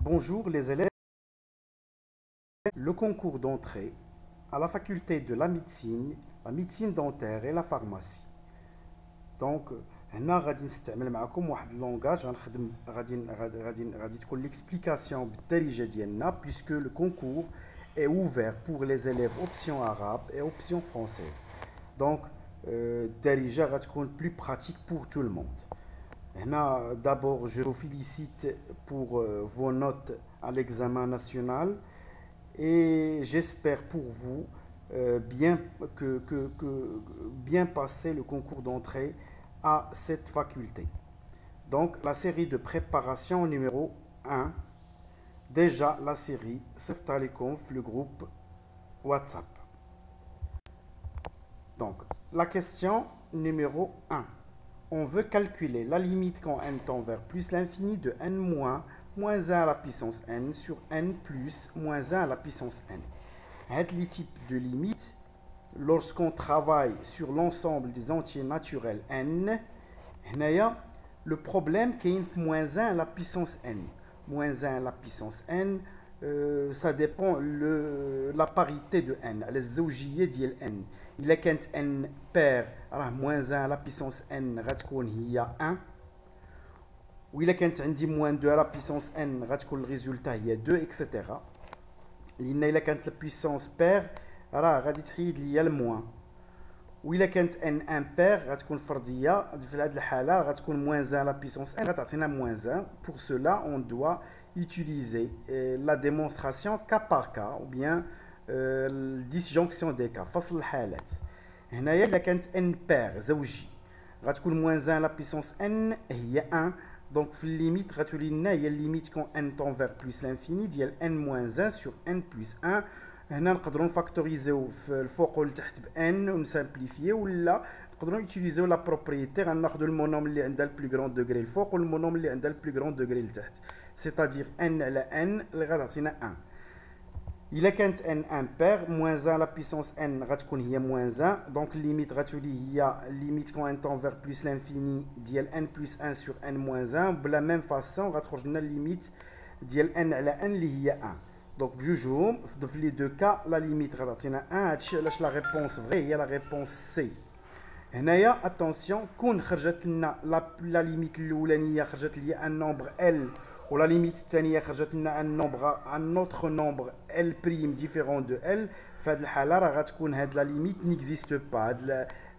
Bonjour les élèves, le concours d'entrée à la faculté de la médecine dentaire et la pharmacie. Donc, هنا غادي نستعمل معكم واحد اللونغاج غنخدم غادي تكون l'explication بالدارجة ديالنا puisque le concours est ouvert pour les élèves option arabe et option française. Donc, الدارجة غتكون plus pratique pour tout le monde. D'abord, je vous félicite pour vos notes à l'examen national et j'espère pour vous bien, bien passer le concours d'entrée à cette faculté. Donc, la série de préparation numéro 1, déjà la série Seftaléconf, le groupe WhatsApp. Donc, la question numéro 1. On veut calculer la limite quand n tend vers plus l'infini de n moins 1 à la puissance n sur n plus moins 1 à la puissance n. Les types de limites, lorsqu'on travaille sur l'ensemble des entiers naturels n, le problème qu'il y a moins 1 à la puissance n. Moins 1 à la puissance n, ça dépend de la parité de n, les زوجية ديال n. Il est quand n pair, moins 1 à la puissance n, il y a 1. Ou il est quand on dit moins 2 à la puissance n, le résultat il y a 2, etc. Il est quand la puissance pair, il y a le moins. Ou il est quand n impair, il y a moins 1 à la puissance n, il y a moins 1. Pour cela, on doit utiliser la démonstration cas par cas, ou bien disjonction des cas. فصل الحالات. هنايا إلا كانت n pair زوجي غتكون moins 1 à la puissance n هي 1. Donc في الليميت غتولي لنا هي الليميت كون n tend vers plus l'infini ديال n moins 1 sur n plus 1. هنا نقدروا نفاكتوريزيو في الفوق والتحت ب n ونسامبليفيو ولا نقدروا نوتيليزيو لا بروبريتي غناخذوا المونوم اللي عندها البلو غران دوغري الفوق والمونوم اللي عندها البلو غران دوغري لتحت. سيتادير n على n اللي غتعطينا 1. Il est quand n impair, moins 1 à la puissance n, هي moins 1. Donc, limite, limite quand n tend vers plus l'infini, dial n plus 1 sur n moins 1. De la même façon, la limite dial n à la n, il y a 1. Donc, dans les deux cas, la limite, la réponse vraie, il y a la réponse C. هنايا attention, كون خرجت لنا la limite الأولانية خرجت لي un nombre L ou la limite الثانية خرجت لنا un autre nombre L prime différent de L. في هذه الحالة راه غتكون هاد la limite n'existe pas.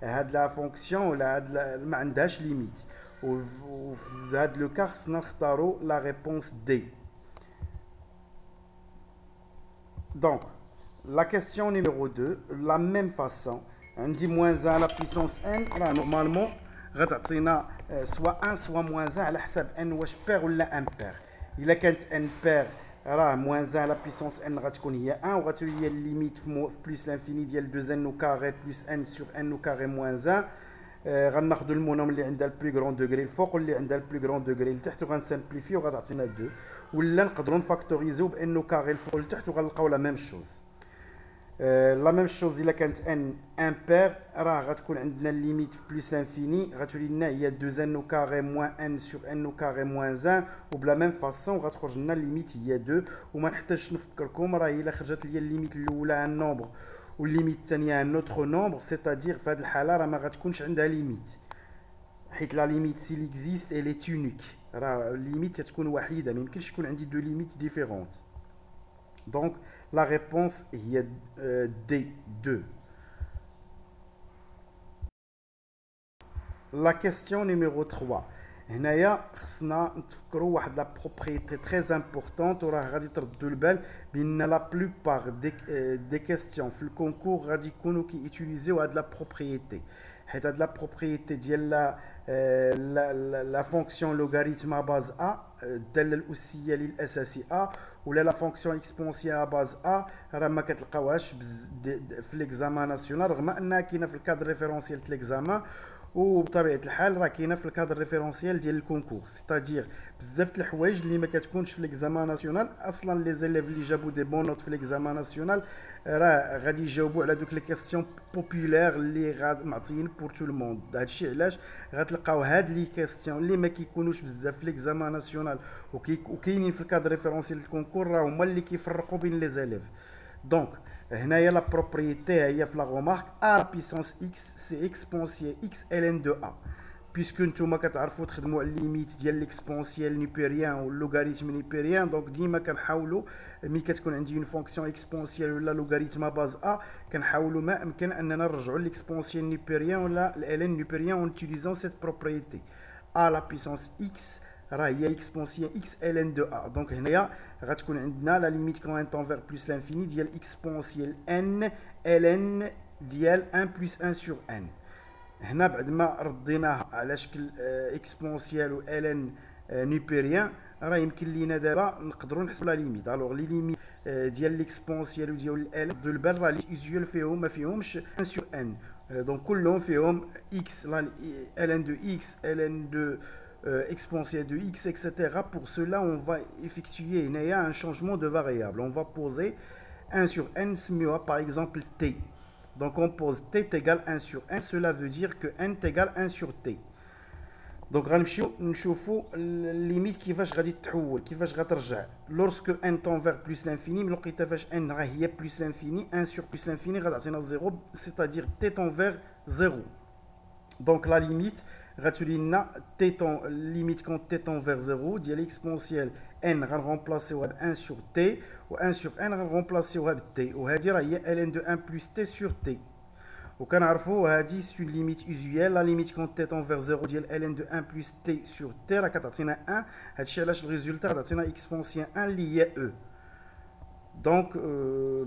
هاد la fonction ولا هاد ما عندهاش limite. وفي هاد لو كا خصنا نختاروا la réponse D. Donc, la question numéro 2, la même façon. On dit moins 1 à la puissance n, là, normalement, soit 1 soit moins 1 à la حساب n واش pair ou impair. Il a quand n pair, moins 1 à la puissance n هي 1 وغتولي هي الليميت plus l'infini ديال 2n au carré plus n sur n au carré moins 1. غناخذوا المونوم اللي عندها البلو غران دوغري الفوق واللي عندها البلو غران دوغري لتحت وغنسامبليفيو وغتعطينا 2. ولا نقدروا نفاكتوريزيو بان كاري الفوق لتحت وغنلقاو لا ميم شوز. لا ميم شوز الا كانت ان امبير راه غتكون عندنا الليميت في بلس لانفيني غتولي لنا هي 2 ان كاري موان ان سور ان كاري موان 1. وبلا ميم فاسون غتخرج لنا الليميت هي 2. وما نحتاجش نفكركم راه الا خرجت لي الليميت الاولى ان نومبر والليميت الثانيه ان اوتر نومبر سيتادير في هذه الحاله راه ما غتكونش عندها ليميت حيت لا ليميت سي ليكزيست اي لي تونيك. راه الليميت تكون وحيده ما يمكنش يكون عندي دو ليميت ديفيرونت. Donc, la réponse est D2. La question numéro 3. هنايا خصنا نتفكروا واحد لا بروبريتي تري امبورطونط وراه غادي تردوا البال بان لا بلوبار دي كيستيون في الكونكور غادي يكونوا كيوتيليزيو هاد لا بروبريتي. حيت هاد لا بروبريتي ديال لا فونكسيون لوغاريتم باز ا الداله الاسيه للاساسي ا ولا لا فونكسيون اكسبونسيال باز ا راه ما كتلقاوهاش في ليكزامان ناسيونال رغم انها كاينه في الكادر ريفيرونسيال في ليكزامان. وبطبيعه الحال راه كاينه في الكادر ريفيرونسيال ديال الكونكور، سيتادير بزاف د الحوايج اللي ما كتكونش في ليكزامان ناسيونال. اصلا لي زيليف اللي جابوا دي بون نوت في ليكزامان ناسيونال راه غادي يجاوبوا على دوك لي كيسيون بوبولير اللي معطيين بور تو الموند. هادشي علاش غتلقاو هاد لي كيسيون اللي ما كيكونوش بزاف في ليكزامان ناسيونال وكاينين في الكادر ريفيرونسيال الكونكور، راه هما اللي كيفرقوا بين لي زيليف. دونك هنايا لا بروبريتي هي في لا غومارك ا بيسونس اكس سي اكسبونسيال اكس ln دو ا، بيسكو نتوما كتعرفوا تخدموا على الليميت ديال ليكسبونسيال نيبيريان واللوغاريتم نيبيريان. دونك ديما كنحاولوا ملي كتكون عندي اون فونكسيون اكسبونسيال ولا لوغاريتم باز ا كنحاولوا ما امكن اننا نرجعوا ليكسبونسيال نيبيريان ولا ln نيبيريان اون utilisant سيت بروبريتي ا لا بيسونس اكس راه هي اكسبونسيال اكس ln دو ا. دونك هنايا غتكون عندنا لا ليميت كون تنفير بلس لانفيني ديال اكسبونسيال ان ln ديال 1 بلس 1 سور ان. هنا بعد ما رديناها على شكل اكسبونسيال و ln نيبيريان راه يمكن لينا دابا نقدروا نحسبوا لا ليميت. الوغ لي ليميت ديال ليكسبونسيال وديال ln دو البال راه لي يوزيوال فيهم ما فيهمش 1 سور ان، دونك كلهم فيهم اكس ln دو اكس ln دو exponentielle de x, etc. Pour cela, on va effectuer un changement de variable. On va poser 1 sur n, par exemple t. Donc on pose t égale 1 sur n, cela veut dire que n égale 1 sur t. Donc نشوفوا الليميت كيفاش غادي تتحول، كيفاش غترجع. lorsque n tend vers plus l'infini، من لقيتها فاش n راه هي plus l'infini، 1 sur plus l'infini غتعطينا 0، c'est-à-dire t tend vers 0. Donc la limite غتولينا t tend limite quand t tend vers 0 ديال exponentielle n غنرمبلاسيوها ب 1 sur t و 1 sur n غنرمبلاسيوها ب t، وهذه راه هي ln de 1 plus t sur t. وكنعرفوا هذه سي اون ليميت يوزيال، لا ليميت كون تي تون فيغ 0 ديال ln دو 1 بلس تي سور تي راه كتعطينا 1. هادشي علاش الريزولتا غتعطينا اكسبونسيال 1 اللي هي او. دونك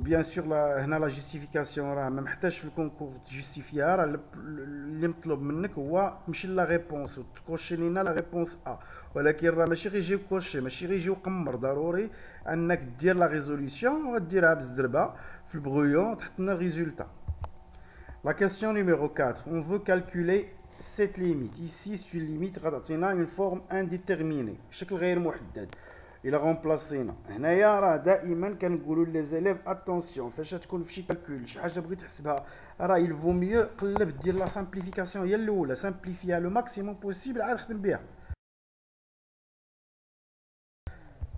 بيان سور هنا لا جوستيفيكاسيون راه ما محتاجش في الكونكور تجوستيفيها، راه اللي مطلوب منك هو تمشي لا ريبونس وتكوشي لينا لا ريبونس ا، ولكن راه ماشي غير يجيو كوشي، ماشي غير يجيو قمر، ضروري انك دير لا ريزوليسيون وديرها بالزربه في البغيون تحط لنا الريزولتا. La question numéro 4, on veut calculer cette limite. Ici, c'est une limite qui a une forme indéterminée. شكل غير محدد. إلا غونبلاسينا هنايا راه دائما كنقولوا لي زيليف اتونسيون فاش تكون في شي كالكول شي حاجه بغيت تحسبها راه يلفو ميو قلب دير لا سامبليفيكاسيون هي الاولى، سامبليفيها لو ماكسيموم بوسيبل عاد خدم بها.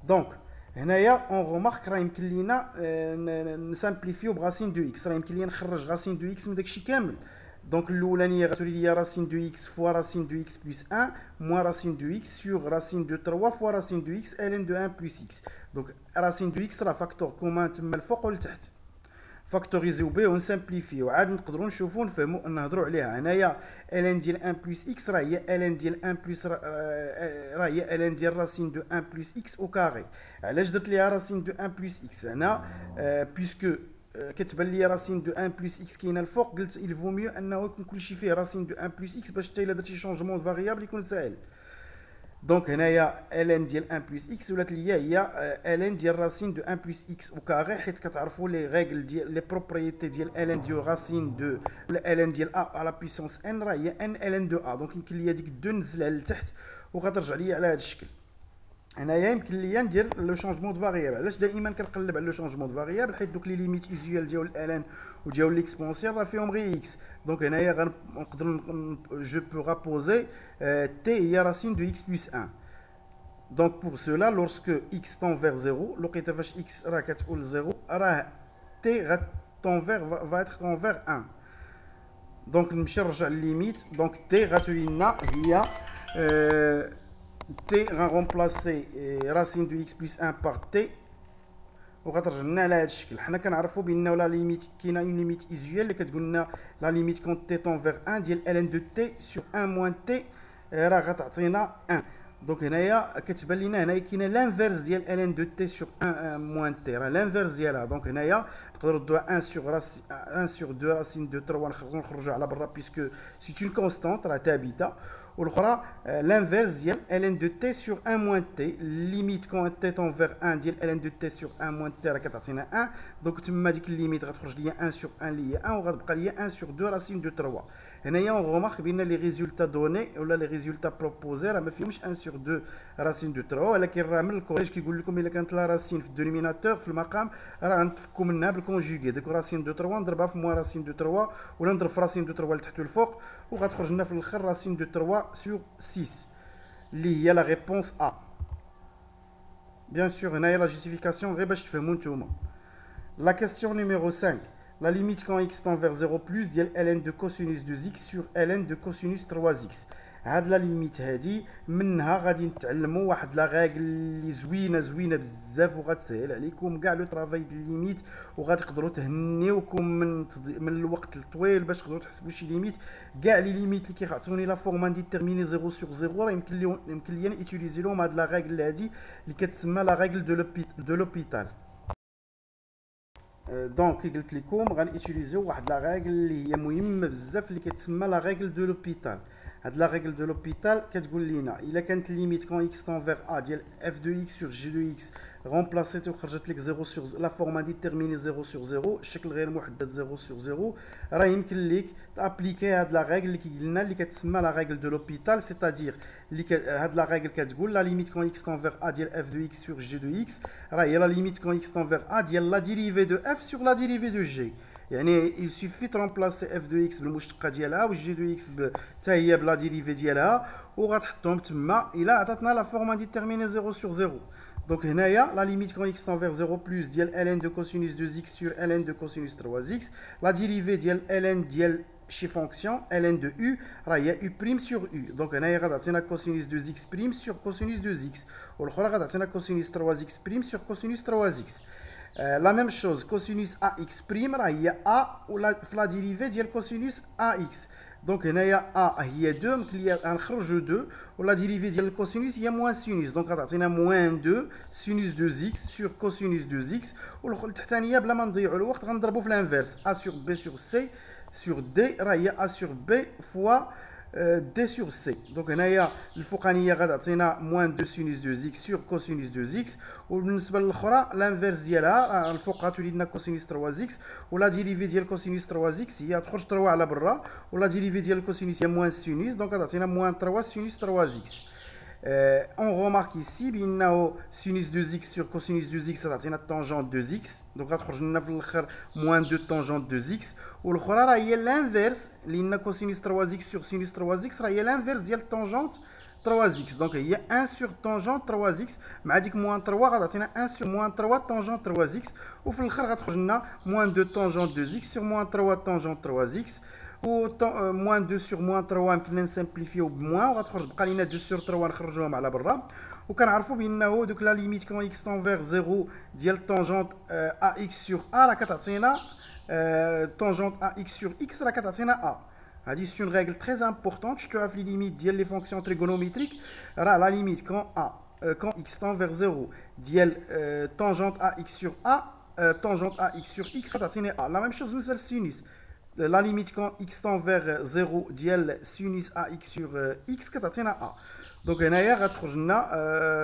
دونك هنايا اون رومارك راه يمكن لينا نسامبليفيو براسين دو اكس، راه يمكن لينا نخرج راسين دو اكس من داكشي كامل. دونك الاولانيه غتولي ليا راسين دو اكس فوا راسين دو اكس بلس 1 موان راسين دو اكس سور راسين دو 3 فوا راسين دو اكس ln دو 1 بلس اكس. دونك راسين دو اكس راه فاكتور كومان تما الفوق والتحت، فاكتوريزيو بيه ونسامبليفيو عاد نقدروا نشوفوا نفهموا نهضروا عليها. هنايا ln ديال 1 بلس اكس راه هي ln ديال 1 بلس راه هي ln ديال راسين دو 1 بلس اكس او كاري. علاش درت ليها راسين دو 1 بلس اكس هنا؟ بيسكو كتبان لي راسين دو 1 بلس اكس كاينه الفوق، قلت il vaut mieux انه يكون كلشي فيه راسين دو 1 بلس اكس باش حتى الا درتي شونجمون دو فاريابل يكون ساهل. دونك هنايا ln ديال 1 بلس اكس ولات ليا هي ln ديال راسين دو 1 بلس اكس او كاري، حيت كتعرفوا لي ريغل ديال لي بروبريتي ديال ln ديال راسين دو ولا ln ديال ا على بيسونس n راه هي n ln دو ا. دونك يمكن ليا ديك دو نزلها لتحت وغترجع ليا على هذا الشكل. هنايا يمكن ليا ندير لو شونجمون دو فاريابل. علاش دائما كنقلب على لو شونجمون دو فاريابل؟ حيت دوك لي ليميت يوزيال ديال الان وديال ليكسبونسيال راه فيهم غير اكس. دونك هنايا غنقدر جو بو رابوزي تي هي راسين دو اكس بلس 1. دونك بور سولا لورسكو اكس تون فيغ 0 لقيتها فاش اكس راه كتقول 0 راه تي غتون فيغ فا اتر تون فيغ 1. دونك نمشي نرجع لليميت. دونك تي غتولي لنا هي t غنرومبلاسي راسين دو اكس بلس 1 بار t وغترجع لنا على هذا الشكل. حنا كنعرفوا بان لا ليميت كاينه اون ليميت ايزيال اللي كتقول لنا لا ليميت كونت t تون فيغ 1 ديال ln دو t سور 1 موان t راه غتعطينا 1. دونك هنايا كتبان لينا هنايا كاينه لانفيرس ديال ln دو t سور 1 موان t راه لانفيرس ديالها. دونك هنايا نقدروا ندوها 1 سور 1 سور 2 راسين دو 3 نخرجوا على برا بيسكو سي اون كونستانت راه ثابته. والاخرى l'inverse ديال ln de t sur 1 moins t limite quand t tend vers 1 ديال ln de t sur 1 moins t راه كتعطينا 1. دونك تما ديك الليميت غتخرج ليا 1 sur 1 اللي هي 1 وغتبقى ليا 1 sur 2 راسين دو 3. هنايا on remarque بان les résultats donnés ولا les résultats proposés راه ما فيهمش 1 sur 2 راسين دو 3 ولكن راه من الكوريج كيقول لكم الا كانت لا راسين في الدينوميناتور في المقام راه غنتفكوا منها بالكونجوغي. ديك راسين دو 3 نضربها في موان راسين دو 3 ولا نضرب في راسين دو 3 لتحت والفوق وغتخرج لنا في الاخر راسين دو 3 sur 6 اللي هي لا ريبونس ا. بيان سور هنايا لا جوستيفيكاسيون غير باش تفهموا نتوما. La question numéro 5. La limite quand x tend vers 0 plus ديال ln de cosinus de x sur ln de cosinus 3x. هاد لا ليميت هادي منها غادي نتعلموا واحد لا ريغل اللي زوينه بزاف وغتسهل عليكم كاع لو طرافاي ديال ليميت وغتقدروا تهنيوكم من الوقت الطويل باش تقدروا تحسبوا شي ليميت. كاع لي ليميت اللي كيعطوني لا فورم ديتيرميني 0 sur 0 راه يمكن ليا نيتيليزي لهم هاد لا ريغل هادي اللي كتسمى لا ريغل دو لوبيتال. دونك قلت لكم غنيتيليزيو واحد لا ريغل اللي هي مهمه بزاف اللي كتسمى لا ريغل دو لوبيتال. هاد لا ريغل دو لوبيتال كتقول لينا الا كانت ليميت كون اكس طون فيغ ا ديال اف دو اكس سور جي دو اكس رومبلاسيتي وخرجت لك 0 سور لا فورما ديتيرميني 0 سور 0 الشكل غير محدد 0 سور 0 راه يمكن ليك تابليكي هاد لا ريغل اللي كيقلنا اللي كتسمى لا ريغل دو لوبيتال. سيتادير اللي هاد لا ريغل كتقول لا ليميت كون اكس طون فيغ ا ديال اف دو اكس سور جي دو اكس راه هي لا ليميت كون اكس طون فيغ ا ديال لا ديريفي دو اف سور لا ديريفي دو جي. يعني il suffit de remplacer f de x بالمشتقه ديالها و g de x حتى هي بلا ديريفي ديالها وغتحطهم تما الى عطاتنا لا فورما ديتيرميني 0 sur 0. دونك هنايا لا ليميت كون x tend vers 0 plus ديال ln de cosinus 2x sur ln de cosinus 3x لا ديريفي ديال ln ديال شي فونكسيون ln de u راه هي u prime sur u. دونك هنايا غتعطينا cosinus 2x prime sur cosinus 2x والاخرى غتعطينا cosinus 3x prime sur cosinus 3x. La même chose, cosinus AX prime هي A ولا في لا ديريفي ديال cosinus AX. دونك هنايا A هي 2 يمكن لي غنخرجوا 2 ولا ديريفي ديال الكوسينوس هي موان سينوس. دونك غتعطينا موان 2 سينوس 2x سور كوسينوس 2x والتحتانيه بلا ما نضيعوا الوقت غنضربوا في الانفيرس A sur B sur C sur D راه هي A sur B fois d sur c. دونك هنايا الفوقانيه غتعطينا موان 2 سينوس 2x سور كوسينوس 2x وبالنسبه للاخرى الانفيرس ديالها الفوق غتولي لنا كوسينوس 3x ولا ديريفي ديال كوسينوس 3x هي تخرج 3 على برا ولا ديريفي ديال الكوسينوس هي موان سينوس. دونك غتعطينا موان 3 سينوس 3x. On remarque ici بانه سينوس 2x sur cosinus 2x غتعطينا tangente 2x. دونك غتخرج لنا في الاخر موان 2 tangente 2x والاخرى راه هي الانفيرس لان كوسينوس 3x sur سينوس 3x راه هي الانفيرس ديال tangente 3x. دونك هي 1 sur tangente 3x مع ديك موان 3 غتعطينا 1 sur موان 3 tangente 3x وفي الاخر غتخرج لنا موان 2 tangente 2x sur موان 3 tangente 3x و موان 2 sur موان 3 يمكن نسامبليفيو بموان وغتخرج بقى لينا 2 sur 3 نخرجوهم على برا. وكنعرفوا بانه دوك لا ليميت كون اكس طون فيغ 0 ديال طونجونت ا اكس سور ا راه كتعطينا طونجونت ا اكس سور اكس راه كتعطينا ا. هادي سي اون ريغل تري امبورطونت شفتوها في لي ليميت ديال لي فونكسيون تريغونوميتريك. راه لا ليميت كون ا كون اكس طون فيغ 0 ديال طونجونت ا اكس سور ا طونجونت ا اكس سور اكس كتعطيني ا. لا ميم شوز بالنسبه للسينوس la limite quand x tend vers 0 ديال sinus ax sur x كتعطينا a. دونك هنايا غتخرج لنا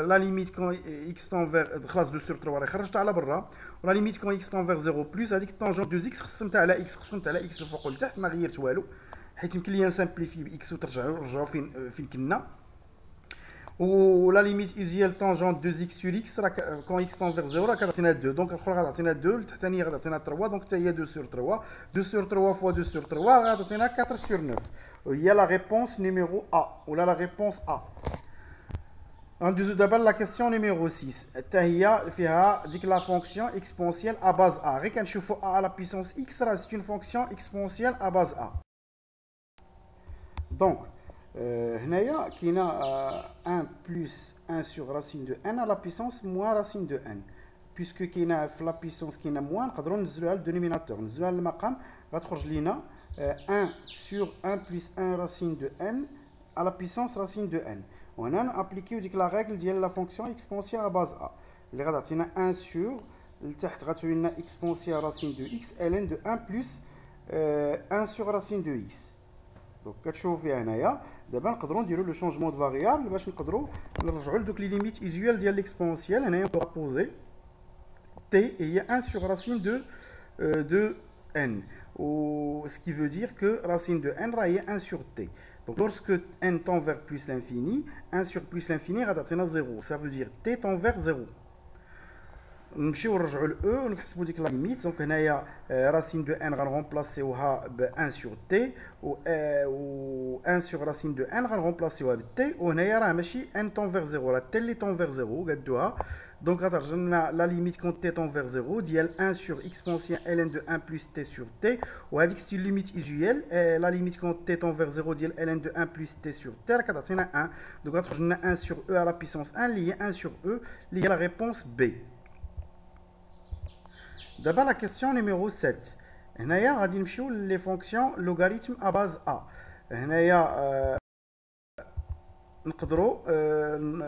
لا ليميت كون x tend vers خلاص 2 sur 3 راه خرجتها على برا ولا ليميت كون x tend vers 0 بلس هذيك طونجونت 2 x قسمتها على x قسمت على x الفوق والتحت ما غيرت والو حيت يمكن ليا نسامبليفي باكس وترجعوا فين كنا. ولا ليميت ديال طونجونت 2 x sur x راه كون x tend vers 0 راه كتعطينا 2. دونك الاخرى غتعطينا 2 التحتانيه غتعطينا 3 دونك حتى هي 2 sur 3 2 sur 3 fois 2 sur 3 غتعطينا 4 sur 9 وهي لا ريبونس نيميرو A ولا لا ريبونس A. غندوزو دابا لا كيسيون نيميرو 6 حتى هي فيها ديك لا فونكسيون اكسبونسيال ا باز A. غير كنشوفوا A على بيسونس x راه سي اون فونكسيون اكسبونسيال ا باز A. دونك هنايا كاينه 1 plus 1 sur racine de n à la puissance moins racine de n. puisque كاينه في لا بيسونس كاينه موان نقدروا ننزلوها للدينوميناتور ننزلوها للمقام غتخرج لينا 1 sur 1 plus 1 racine de n à la puissance racine de n. وهنا نابليكيو ديك لا ريغل ديال لا فونكسيون اكسبونسيال ا باز ا اللي غتعطينا 1 sur لتحت غتولي لنا اكسبونسيال راسين دو x ln de 1 plus 1 sur racine de x. دونك كتشوفوا فيها هنايا دابا نقدروا نديروا لو شونجمون دو فاريابل باش نقدروا نرجعوا لدوك لي ليميت ايزيوال ديال ليكسبونسيال. هنايا بوزي تي هي 1 sur racine de n ou ce qui veut dire que racine de n est 1 sur t. Donc lorsque n tend vers plus l'infini, 1 sur plus l'infini غتعطينا 0. Ça veut dire t tend vers 0. نمشيو نرجعوا ل e ونحسبوا ديك لا ليميت. دونك هنايا racine de n غنرمبلاسيوها ب 1 sur t و 1 sur racine de n غنرمبلاسيوها ب t. وهنايا راه ماشي n tend vers 0 راه t اللي tend vers 0 قادوها. Donc غترجع لنا لا ليميت كون t tend vers 0 ديال 1 sur exponentielle ln de 1 plus t sur t. وهذيك سي ليميت usuelle. لا ليميت كون t tend vers 0 ديال ln de 1 plus t sur t راه كتعطينا 1. دونك غتخرج لنا 1 sur e à la puissance 1 اللي هي 1 sur e اللي هي la réponse B. D'abord la question numéro 7. هنايا غادي نمشيو لي فونكسيون لوغاريتم à base a. هنايا نقدروا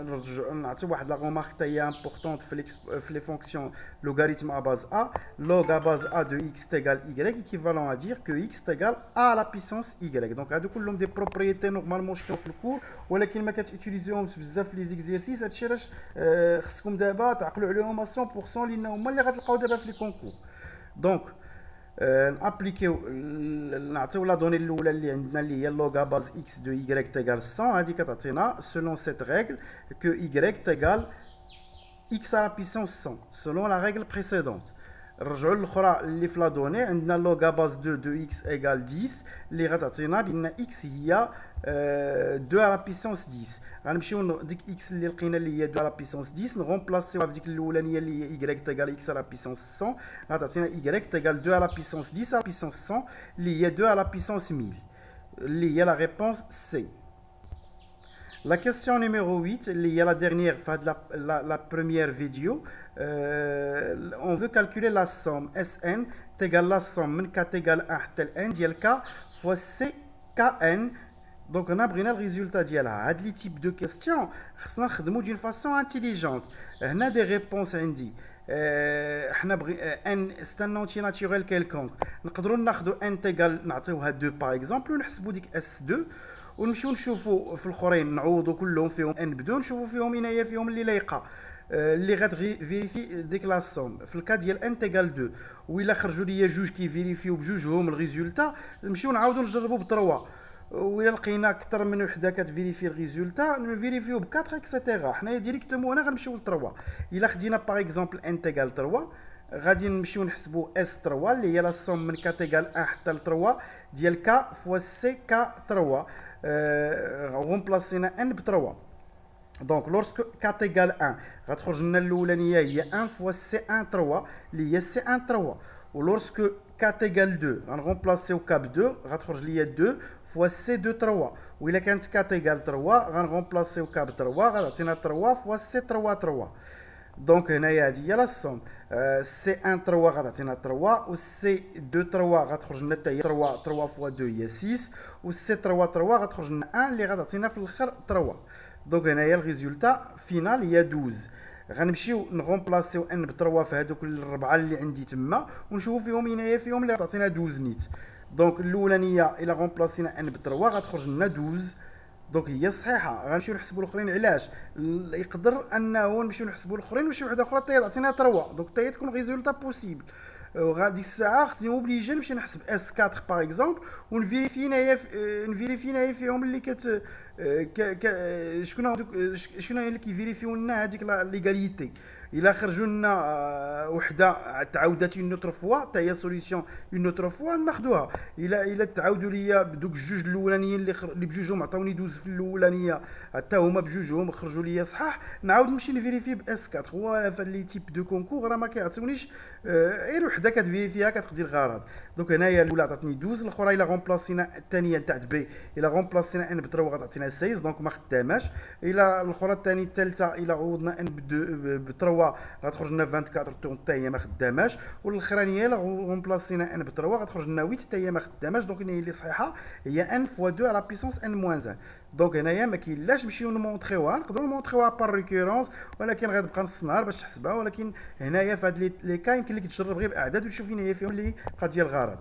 نرجعوا نعطيو واحد لا غومارك حتى هي امبورطونط في لي فونكسيون لوغاريتم à base a. log à base a de x égale y équivalent à dire que x égale a à la puissance y. دونك هادو كلهم دي بروبريتي نورمالمون شفتو في الكور ولكن ما كتوتيليزيوهمش بزاف في لي زيكزيرسيس. هادشي علاش خصكم دابا تعقلوا عليهم 100% لان هما اللي غتلقاو دابا في لي كونكور. دونك نابليكيو نعطيو لا دوني الاولى اللي عندنا اللي هي لوغ باز اكس دو y تيغال 100. هذه كتعطينا selon cette règle que y تيغال x à la puissance 100 selon la règle précédente. نرجعوا للاخرى اللي في لا دوني عندنا لوغ باز 2 دو x égale 10 اللي غتعطينا بان x هي 2 à la puissance 10. غنمشيو ديك x اللي لقينا اللي هي 2 à la puissance 10 نغومبلاسيوها في ديك الاولانيه اللي هي y تيغال x à la puissance 100 غتعطينا y تيغال 2 à la puissance 10 à la puissance 100 اللي هي 2 à la puissance 1000 اللي هي la réponse C. La question numéro 8, il y a la dernière, la première vidéo. On veut calculer la somme Sn égale la somme k égale 1 tel n ديال k fois c kn. Donc on a pris le résultat ديالها. هاد لي type de question خصنا نخدمو d'une façon intelligente. هنا des réponses عندي. حنا بغي n c'est un entier naturel quelconque. نقدروا ناخذوا n égale نعطيوها 2 par exemple ونحسبوا ديك s2 ونمشيو نشوفوا في الاخرين نعوضوا كلهم فيهم ان بدون نشوفوا فيهم هنايا فيهم اللي لايقه اللي غتفيريفي ديك لا سوم. في الكا ديال ان تيغال 2 وإلا خرجوا ليا جوج كيفيريفيو بجوجهم الريزولتا نمشيو نعاودوا نجربوا ب 3 وإلا لقينا اكثر من وحده كتفيريفي الريزولتا نفيريفيو ب 4 اكسيتيرا. حنايا ديريكتومون هنا غنمشيو ل 3. الا خدينا باغ اكزومبل ان تيغال 3 غادي نمشيو نحسبوا اس 3 اللي هي لا سوم من كا تيغال 1 حتى ل 3 ديال كا فوا سي كا 3 remplacer n ب 3. Donc lorsque k égale 1 غتخرج لنا الاولانيه هي 1 fois c1 3 اللي هي c1 3 و lorsque k égale 2 غنرمبلاسيو k ب 2 غتخرج ليا 2 fois c2 3 و الا كانت k égale 3 غنرمبلاسيو k ب 3 غتعطينا 3 fois c3 3. دونك هنايا هذه هي لا سوم سي 1 3 غتعطينا 3 و سي 2 3 غتخرج لنا حتى هي 3 3 فوا 2 هي 6 و سي 3 3 غتخرج لنا 1 اللي غتعطينا في الاخر 3. دونك هنايا الريزولتا فينال هي 12. غنمشيو نغومبلاسيو ان ب 3 في هذوك الربعه اللي عندي تما ونشوفوا فيهم هنايا فيهم اللي غتعطينا 12 نيت. دونك الاولانيه الا غومبلاسينا ان ب 3 غتخرج لنا 12 دونك هي صحيحه. غنمشيو نحسبوا الاخرين علاش يقدر انه نمشيو نحسبوا الاخرين وشي وحده اخرى حتى تعطينا 3 دونك حتى تكون ريزولتا بوسيبل. وغادي الساعه خصني اوبليجي نمشي نحسب اس 4 باغ اكزومبل ونفيريفي هنايا فيهم اللي شكون اللي كيفيريفيو لنا هذيك ليغاليتي. الا خرجوا لنا وحده تعاودات اون اوتر فوا حتى هي سوليسيون اون اوتر فوا ناخذوها. الا تعاودوا ليا بدوك الجوج الاولانيين اللي بجوجهم عطاوني 12 في الاولانيه حتى هما بجوجهم خرجوا ليا صحاح نعاود نمشي نفيريفي باس 4. هو في لي تيب دو كونكور راه ما كيعطيونيش غير وحده كتفيريفيها كتقضي الغرض. دونك هنايا الاولى عطاتني 12 الاخرى الا غومبلاسينا الثانيه تاع بي الا غومبلاسينا ان ب 3 غتعطينا 16 دونك ما خداماش. الا الاخرى الثانيه الثالثه الا عوضنا ان ب 3 غتخرج لنا 24 طون حتى هي ما خداماش. والاخرانيه الا غومبلاسينا ان ب 3 غتخرج لنا 8 حتى هي ما خداماش. دونك هي اللي صحيحه هي ان فوا 2 على بيسونس ان موان 1. دونك هنايا ما كاينلاش نمشيو نمونطريوها نقدروا نمونطريوها بار ريكورونس ولكن غتبقى نص نهار باش تحسبها. ولكن هنايا في هاد لي كا يمكن لك تجرب غير باعداد وتشوف فين هي فيهم اللي بقات ديال الغرض.